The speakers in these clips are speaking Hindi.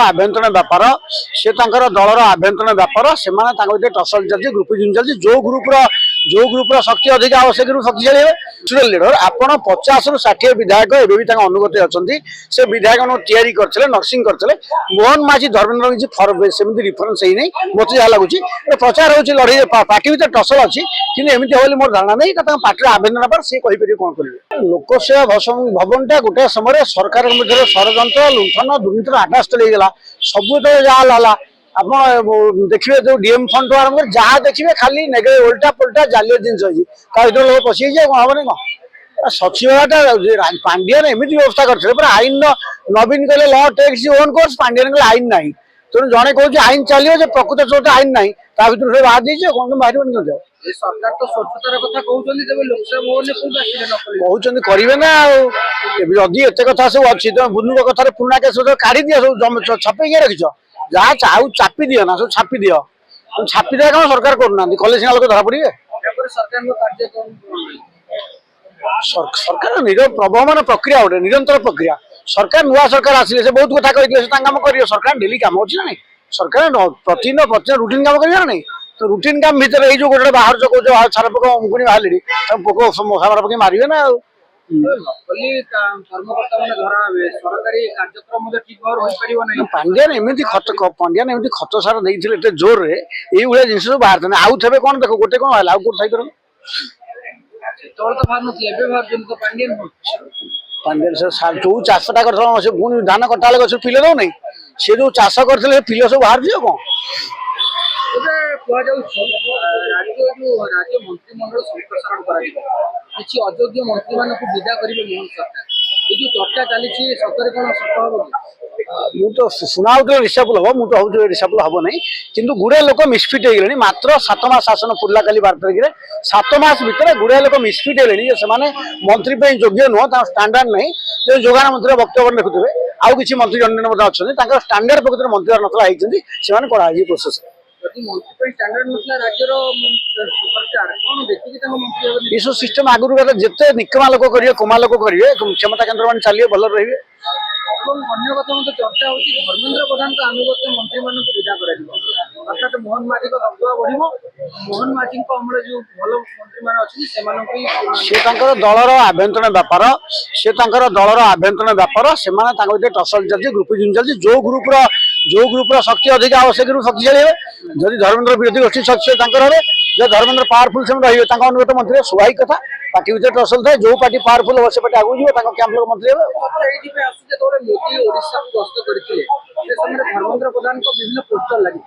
आभ्यंतरण व्यापार से दलर आभ्यंतरण व्यापार से टसल चलती ग्रुपिंग चलती जो ग्रुपर शक्ति अधिक आवश्यक शक्तिशाली नेचुरल लीडर आपण 50 रु 60 विधायक एवं अनुगत अच्छा से विधायक या नर्सिंग करते मोहन माझी धर्मेन्द्र किसी रिफरेन्स ही मत जहाँ लगुच प्रचार हो लड़े पार्टी भर टसल अच्छी कि एमती मोर धारणा नहीं पार्टी आवेदन व्यापार सी कहीपर कौन करेंगे लोकसेवा भवन टा गोटे समय सरकार मध्य षड्यंत्र लुंठन दुर्नीतिर आकाशस्थल होगा सब जहाँ आप देखिए जो डीएम फंड आरंभ कर जहाँ देखिए खाली नेगे उल्टा पुल्टा जालिया जिन लोग पशि कौन हम कौन सचिवाटा पांडियन एमती व्यवस्था करते आईन नवीन कहले ल टेक्स ओन कोर्स पांडियन कहले आईन ना तेणु जड़े कहे आईन चलो प्रकृत जो आईन ना भर बाहर दीजिए कौन बाहर सरकार तो स्वच्छतार कथा कहते करेंगे ना जदि एत कथा सब अच्छी तुम बुनुक कथार पुणा केस काढ़ी दिया सब छपेक रखिच जहाँ चापी दियो ना सब छापी दियो छापी दिया कौन सरकार करना कले सिंह लोग धरा पड़े सरकार प्रवहमान प्रक्रिया गोटे निरंतर प्रक्रिया सरकार नुआ सरकार आसिले से बहुत कथा कहते कम कर सरकार डेली कम अच्छी ना सरकार प्रतिदिन रुटीन कम कर नहीं तो रुटीन काम भितर जो गोटे बाहर जो सारा पोक अंकुनी बाहर पोक सारा पक मारे ना पांडियान एमती खत सार देते जोर रे ये जिन सब बाहर आउ थे कौन देख गोटे कौन आउ कौन थी पांडियन जो चाषटा कर पुणी धान कटा गए गछ पिले दौ नहीं सी जो चाष करते पिले सब बाहर जी कौन राज्य मंत्रिमंडल संप्रसारण किसी अयोग्य मंत्री मान विदा करेंगे मोहन सरकार ये जो चर्चा चली सतरे कौन सफल हम तो शुणाऊल रिसापुल हम मुझे हूँ रिसापुल हम नहीं कि गुड़े लोक मिसफिट हो मात्र 7 मास शासन पुरला काली 12 तारिख 7 मास भर गुड़े लोक मिसफिट हो मंत्री योग्य नुह स्टांडार्ड नहीं जो जोगान मंत्री वक्तव्य देखुए आउ किसी मंत्री अन्य अच्छा स्टांडार्ड प्रकृति मंत्री नाता से कराई प्रोसेस ये सिस्टम आगुरी जिते निकमा लोक करेंगे कुमा लोक करेंगे क्षमता केन्द्र मान चलिए भल रही चर्चा होती धर्मेन्द्र प्रधान का अनुगत्य मंत्री मान विदा कर अर्थात मोहन माझी का दबदबा बढ़ मोहन माझी अमल जो भल मंत्री मान अच्छे दलर आभ्यंतरण व्यापार से दलर आभ्यंतरण व्यापार से टसल चलती ग्रुपिंग चलती जो ग्रुपर शक्ति अधिक आवश्यक शक्तिशाली जदि धर्मेन्द्र विरोधी गोष्ठी शक्ति जो धर्मेन्द्र पावरफुल से रही अनुगत मंत्री स्वाभाविक कथा पार्टी भर टसल थाए जो पार्टी पावरफुल हम से पार्टी आगे जीव कैंप लोग मंत्री मोदी ओडिशा को गस्त करते धर्मेन्द्र प्रधान को विभिन्न पोस्टर लगी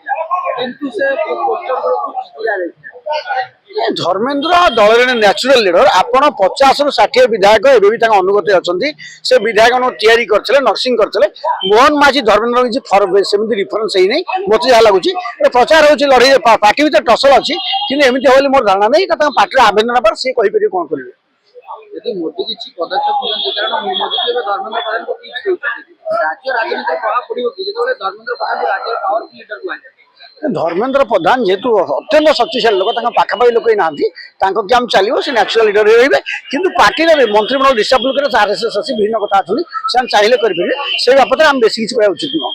धर्मेन्द्र दल नेचुरल लीडर आपण 50 रु 60 विधायक एवं अनुगत अच्छा से विधायक या नर्सिंग करते मोहन माझी धर्मेन्द्र किसी रिफरेन्स ही मत जहाँ लगुच प्रचार हो लड़े पार्टी भर टसल अच्छी कि एमती मोर धारणा नहीं पार्टी आवेदन व्यापार सी कहीपर कौन करेंगे यदि मोदी किसी पदक्षेप नियंती कारण मोदी धर्मेन्द्र प्रधान को राज्य राजनीति प्रभाव पड़ो कि धर्मेन्द्र प्रधान राज्य पावरफुल लीडर को धर्मेन्द्र प्रधान जेहेतु अत्यंत शक्तिशाली लोक पाखापाखि लोक ही आम चलो से नेचुरल लीडर रही कि पार्टी मंत्रिमंडल डिस्टाब्लिश कर आरएसएस अच्छी विभिन्न कथा अच्छी चाहिए करेंगे से बाबद आम बेस किसी कह उचित नुह